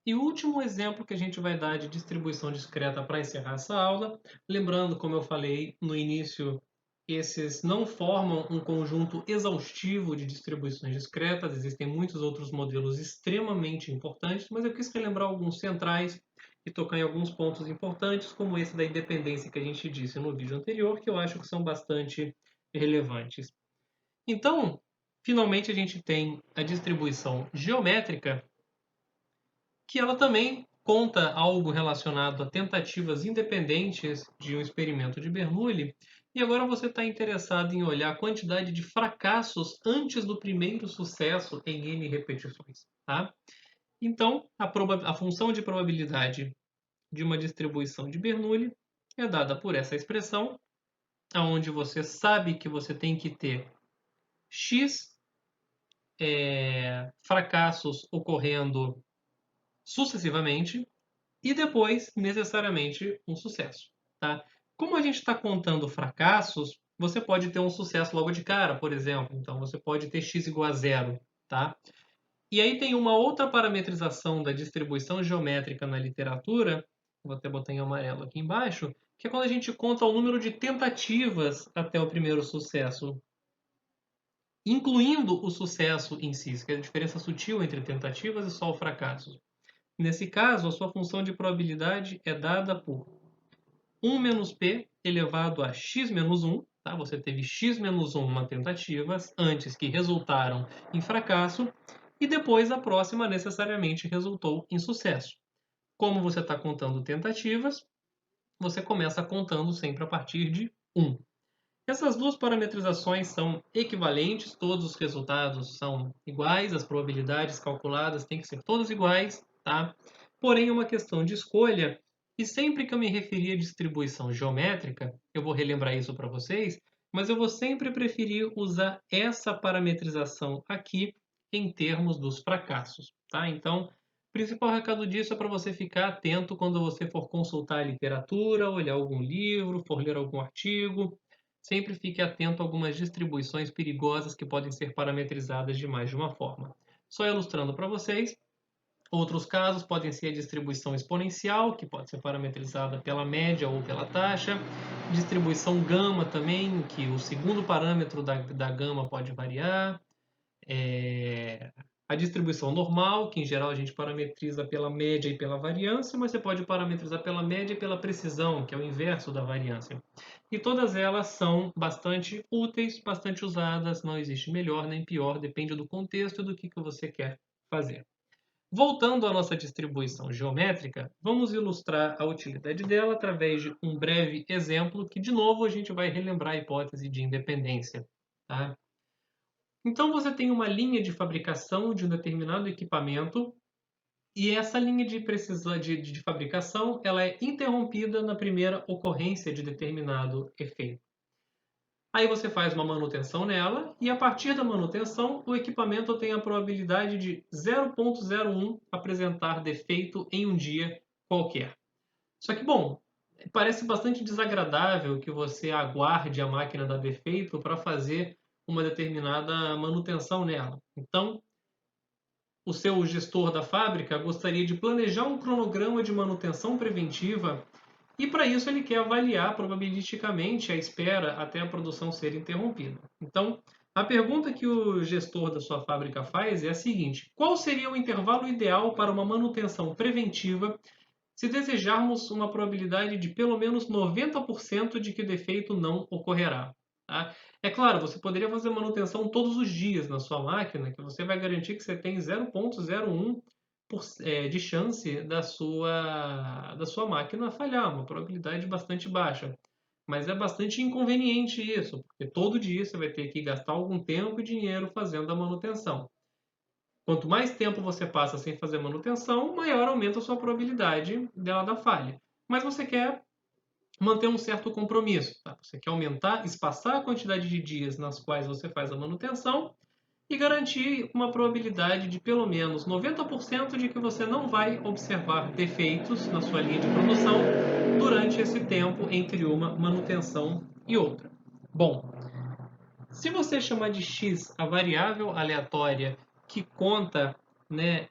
E o último exemplo que a gente vai dar de distribuição discreta para encerrar essa aula, lembrando, como eu falei no início, esses não formam um conjunto exaustivo de distribuições discretas, existem muitos outros modelos extremamente importantes, mas eu quis relembrar alguns centrais e tocar em alguns pontos importantes, como esse da independência que a gente disse no vídeo anterior, que eu acho que são bastante relevantes. Então, finalmente a gente tem a distribuição geométrica, que ela também conta algo relacionado a tentativas independentes de um experimento de Bernoulli, e agora você está interessado em olhar a quantidade de fracassos antes do primeiro sucesso em n repetições. Tá? Então, a função de probabilidade de uma distribuição de Bernoulli é dada por essa expressão, onde você sabe que você tem que ter x fracassos ocorrendo sucessivamente e depois, necessariamente, um sucesso. Tá? Como a gente está contando fracassos, você pode ter um sucesso logo de cara, por exemplo. Então, você pode ter x igual a zero. Tá? E aí tem uma outra parametrização da distribuição geométrica na literatura, vou até botar em amarelo aqui embaixo, que é quando a gente conta o número de tentativas até o primeiro sucesso, incluindo o sucesso em si, que é a diferença sutil entre tentativas e só o fracasso. Nesse caso, a sua função de probabilidade é dada por 1 menos p elevado a x menos 1. Tá? Você teve x menos 1 tentativas antes que resultaram em fracasso e depois a próxima necessariamente resultou em sucesso. Como você está contando tentativas, você começa contando sempre a partir de 1. Essas duas parametrizações são equivalentes, todos os resultados são iguais, as probabilidades calculadas têm que ser todas iguais, tá? Porém, é uma questão de escolha, e sempre que eu me referir à distribuição geométrica, eu vou relembrar isso para vocês, mas eu vou sempre preferir usar essa parametrização aqui em termos dos fracassos, tá? Então, o principal recado disso é para você ficar atento quando você for consultar a literatura, olhar algum livro, for ler algum artigo. Sempre fique atento a algumas distribuições perigosas que podem ser parametrizadas de mais de uma forma. Só ilustrando para vocês, outros casos podem ser a distribuição exponencial, que pode ser parametrizada pela média ou pela taxa, distribuição gama também, que o segundo parâmetro da gama pode variar, a distribuição normal, que em geral a gente parametriza pela média e pela variância, mas você pode parametrizar pela média e pela precisão, que é o inverso da variância. E todas elas são bastante úteis, bastante usadas, não existe melhor nem pior, depende do contexto e do que você quer fazer. Voltando à nossa distribuição geométrica, vamos ilustrar a utilidade dela através de um breve exemplo que, de novo, a gente vai relembrar a hipótese de independência. Tá? Então você tem uma linha de fabricação de um determinado equipamento e essa linha de precisão de fabricação ela é interrompida na primeira ocorrência de determinado efeito. Aí você faz uma manutenção nela e a partir da manutenção o equipamento tem a probabilidade de 0,01 apresentar defeito em um dia qualquer. Só que, bom, parece bastante desagradável que você aguarde a máquina dar defeito para fazer uma determinada manutenção nela. Então, o seu gestor da fábrica gostaria de planejar um cronograma de manutenção preventiva e, para isso, ele quer avaliar probabilisticamente a espera até a produção ser interrompida. Então, a pergunta que o gestor da sua fábrica faz é a seguinte: qual seria o intervalo ideal para uma manutenção preventiva se desejarmos uma probabilidade de pelo menos 90% de que defeito não ocorrerá? Tá? É claro, você poderia fazer manutenção todos os dias na sua máquina, que você vai garantir que você tem 0,01 de chance da sua máquina falhar, uma probabilidade bastante baixa. Mas é bastante inconveniente isso, porque todo dia você vai ter que gastar algum tempo e dinheiro fazendo a manutenção. Quanto mais tempo você passa sem fazer manutenção, maior aumenta a sua probabilidade dela dar falha. Mas você quer manter um certo compromisso. Tá? Você quer aumentar, espaçar a quantidade de dias nas quais você faz a manutenção e garantir uma probabilidade de pelo menos 90% de que você não vai observar defeitos na sua linha de produção durante esse tempo entre uma manutenção e outra. Bom, se você chamar de x a variável aleatória que conta né,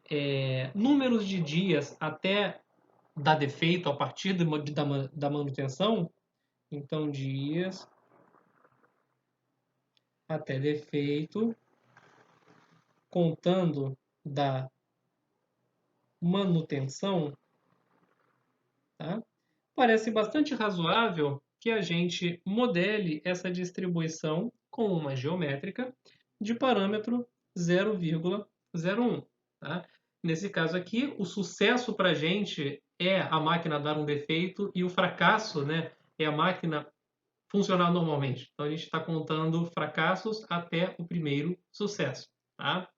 números de dias até dar defeito a partir da manutenção, então dias até defeito, contando da manutenção, tá? Parece bastante razoável que a gente modele essa distribuição com uma geométrica de parâmetro 0,01. Tá? Nesse caso aqui, o sucesso para a gente é a máquina dar um defeito e o fracasso, né, é a máquina funcionar normalmente. Então a gente está contando fracassos até o primeiro sucesso. Tá?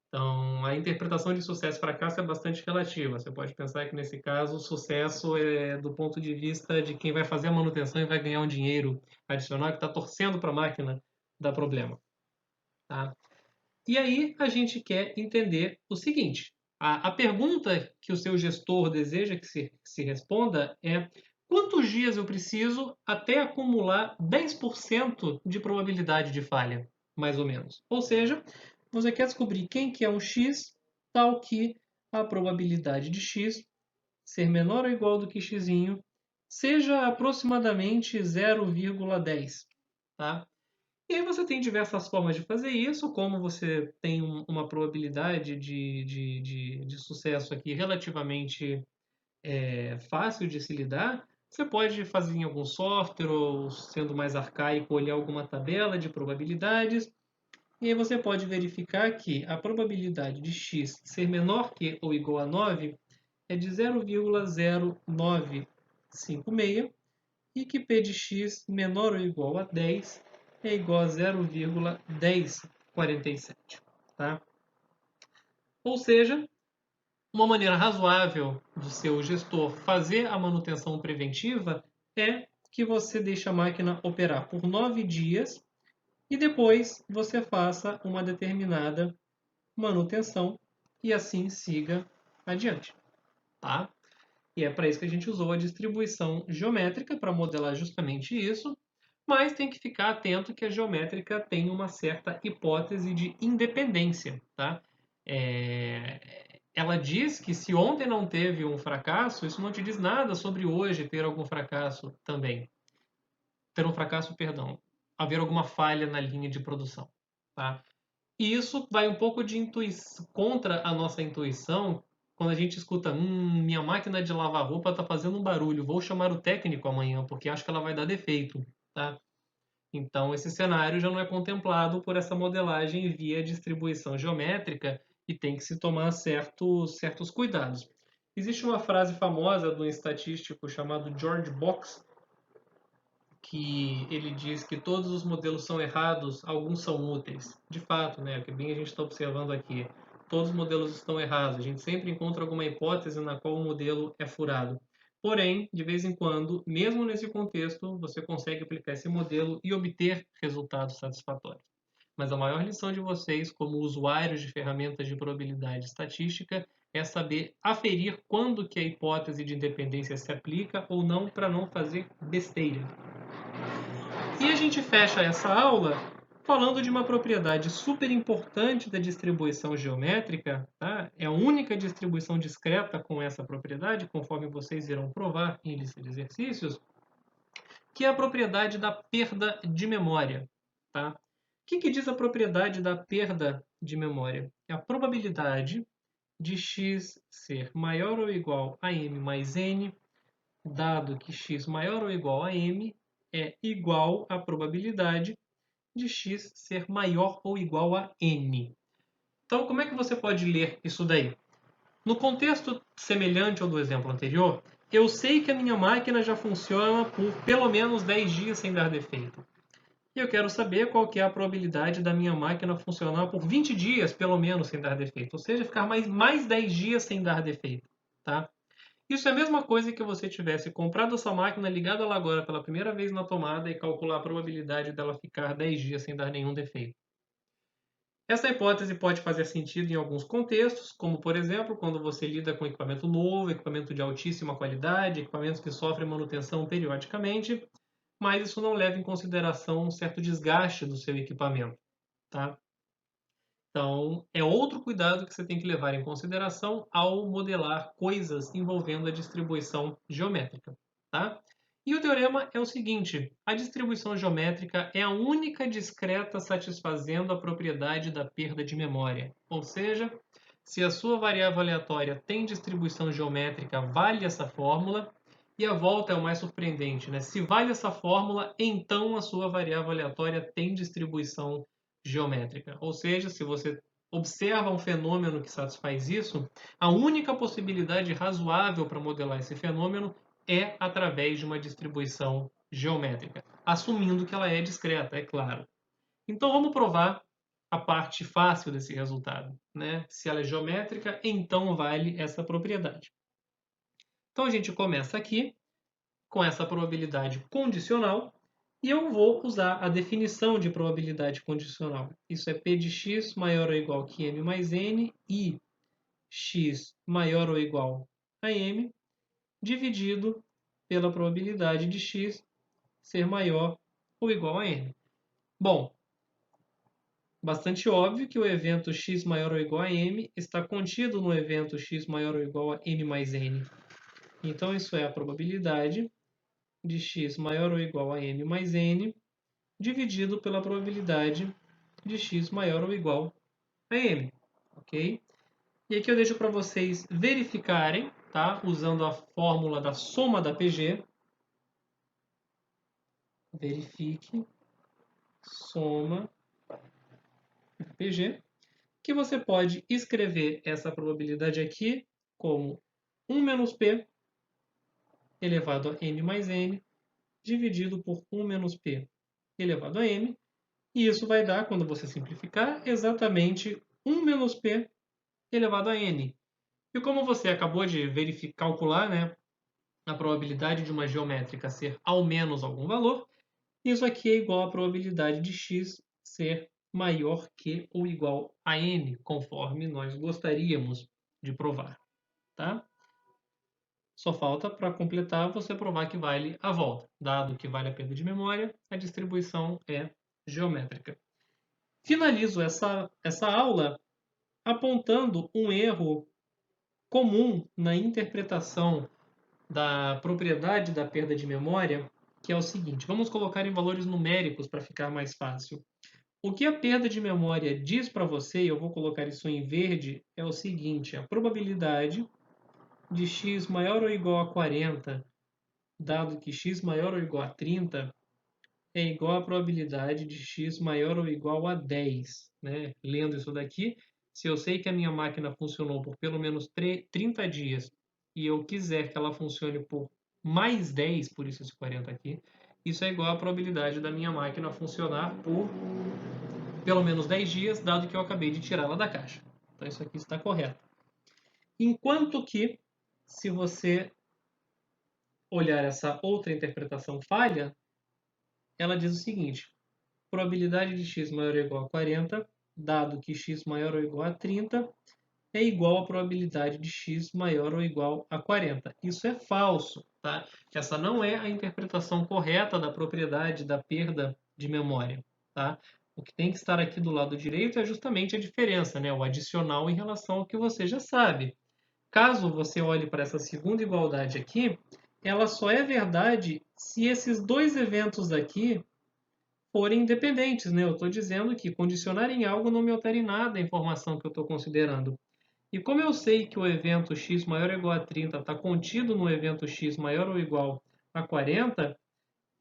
Então, a interpretação de sucesso e fracasso é bastante relativa. Você pode pensar que, nesse caso, o sucesso é do ponto de vista de quem vai fazer a manutenção e vai ganhar um dinheiro adicional, que está torcendo para a máquina dar problema. Tá? E aí, a gente quer entender o seguinte. A pergunta que o seu gestor deseja que se responda é: quantos dias eu preciso até acumular 10% de probabilidade de falha, mais ou menos? Ou seja, você quer descobrir quem que é um x, tal que a probabilidade de x ser menor ou igual do que x seja aproximadamente 0,10. Tá? E aí você tem diversas formas de fazer isso, como você tem uma probabilidade de sucesso aqui relativamente fácil de se lidar, você pode fazer em algum software ou, sendo mais arcaico, olhar alguma tabela de probabilidades. E aí você pode verificar que a probabilidade de x ser menor que ou igual a 9 é de 0,0956 e que p de x menor ou igual a 10 é igual a 0,1047. Tá? Ou seja, uma maneira razoável do seu gestor fazer a manutenção preventiva é que você deixe a máquina operar por 9 dias e depois você faça uma determinada manutenção e assim siga adiante. Tá? E é para isso que a gente usou a distribuição geométrica para modelar justamente isso, mas tem que ficar atento que a geométrica tem uma certa hipótese de independência. Tá? Ela diz que se ontem não teve um fracasso, isso não te diz nada sobre hoje ter algum fracasso também. Ter um fracasso, perdão, haver alguma falha na linha de produção. Tá? E isso vai um pouco contra a nossa intuição quando a gente escuta: minha máquina de lavar roupa está fazendo um barulho, vou chamar o técnico amanhã porque acho que ela vai dar defeito. Tá? Então, esse cenário já não é contemplado por essa modelagem via distribuição geométrica e tem que se tomar certos cuidados. Existe uma frase famosa de um estatístico chamado George Box, que ele diz que todos os modelos são errados, alguns são úteis. De fato, né, que bem a gente está observando aqui. Todos os modelos estão errados. A gente sempre encontra alguma hipótese na qual o modelo é furado. Porém, de vez em quando, mesmo nesse contexto, você consegue aplicar esse modelo e obter resultados satisfatórios. Mas a maior lição de vocês, como usuários de ferramentas de probabilidade estatística, é saber aferir quando que a hipótese de independência se aplica ou não para não fazer besteira. E a gente fecha essa aula falando de uma propriedade super importante da distribuição geométrica. Tá? É a única distribuição discreta com essa propriedade, conforme vocês irão provar em lista de exercícios, que é a propriedade da perda de memória. Tá? O que diz a propriedade da perda de memória? É a probabilidade de x ser maior ou igual a m mais n, dado que x maior ou igual a m é igual à probabilidade de x ser maior ou igual a n. Então, como é que você pode ler isso daí? No contexto semelhante ao do exemplo anterior, eu sei que a minha máquina já funciona por pelo menos 10 dias sem dar defeito. E eu quero saber qual que é a probabilidade da minha máquina funcionar por 20 dias, pelo menos, sem dar defeito. Ou seja, ficar mais 10 dias sem dar defeito. Tá? Isso é a mesma coisa que você tivesse comprado essa máquina, ligado ela agora pela primeira vez na tomada e calcular a probabilidade dela ficar 10 dias sem dar nenhum defeito. Essa hipótese pode fazer sentido em alguns contextos, como, por exemplo, quando você lida com equipamento novo, equipamento de altíssima qualidade, equipamentos que sofrem manutenção periodicamente, mas isso não leva em consideração um certo desgaste do seu equipamento. Tá? Então, é outro cuidado que você tem que levar em consideração ao modelar coisas envolvendo a distribuição geométrica, tá? E o teorema é o seguinte: a distribuição geométrica é a única discreta satisfazendo a propriedade da perda de memória. Ou seja, se a sua variável aleatória tem distribuição geométrica, vale essa fórmula. E a volta é o mais surpreendente, né? Se vale essa fórmula, então a sua variável aleatória tem distribuição geométrica. Ou seja, se você observa um fenômeno que satisfaz isso, a única possibilidade razoável para modelar esse fenômeno é através de uma distribuição geométrica, assumindo que ela é discreta, é claro. Então vamos provar a parte fácil desse resultado, né? Se ela é geométrica, então vale essa propriedade. Então a gente começa aqui com essa probabilidade condicional e eu vou usar a definição de probabilidade condicional. Isso é P de x maior ou igual que m mais n e x maior ou igual a m dividido pela probabilidade de x ser maior ou igual a n. Bom, bastante óbvio que o evento x maior ou igual a m está contido no evento x maior ou igual a m mais n. Então, isso é a probabilidade de x maior ou igual a m mais n dividido pela probabilidade de x maior ou igual a m, ok? E aqui eu deixo para vocês verificarem, tá? Usando a fórmula da soma da PG. Verifique, soma da PG, que você pode escrever essa probabilidade aqui como 1 menos P elevado a m mais n dividido por 1 menos P elevado a m. E isso vai dar, quando você simplificar, exatamente 1 menos P elevado a n. E como você acabou de verificar, calcular, né, a probabilidade de uma geométrica ser ao menos algum valor, isso aqui é igual à probabilidade de x ser maior que ou igual a n, conforme nós gostaríamos de provar, tá? Só falta, para completar, você provar que vale a volta. Dado que vale a perda de memória, a distribuição é geométrica. Finalizo essa aula apontando um erro comum na interpretação da propriedade da perda de memória, que é o seguinte: vamos colocar em valores numéricos para ficar mais fácil. O que a perda de memória diz para você, e eu vou colocar isso em verde, é o seguinte: a probabilidade de x maior ou igual a 40, dado que x maior ou igual a 30, é igual à probabilidade de x maior ou igual a 10. Né? Lendo isso daqui, se eu sei que a minha máquina funcionou por pelo menos 30 dias e eu quiser que ela funcione por mais 10, por isso esse 40 aqui, isso é igual à probabilidade da minha máquina funcionar por pelo menos 10 dias, dado que eu acabei de tirá-la da caixa. Então isso aqui está correto. Enquanto que, se você olhar essa outra interpretação falha, ela diz o seguinte: probabilidade de x maior ou igual a 40, dado que x maior ou igual a 30, é igual à probabilidade de x maior ou igual a 40. Isso é falso, tá? Essa não é a interpretação correta da propriedade da perda de memória, tá? O que tem que estar aqui do lado direito é justamente a diferença, né? O adicional em relação ao que você já sabe. Caso você olhe para essa segunda igualdade aqui, ela só é verdade se esses dois eventos aqui forem independentes, né? Eu estou dizendo que condicionar em algo não me altera em nada a informação que eu estou considerando. E como eu sei que o evento x maior ou igual a 30 está contido no evento x maior ou igual a 40,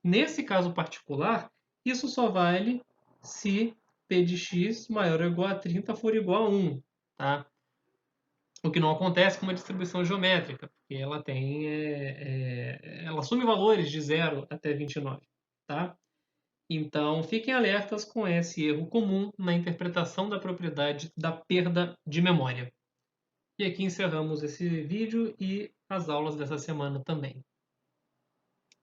nesse caso particular, isso só vale se p de x maior ou igual a 30 for igual a 1. Tá? O que não acontece com uma distribuição geométrica, porque ela tem, ela assume valores de 0 até 29. Tá? Então, fiquem alertas com esse erro comum na interpretação da propriedade da perda de memória. E aqui encerramos esse vídeo e as aulas dessa semana também.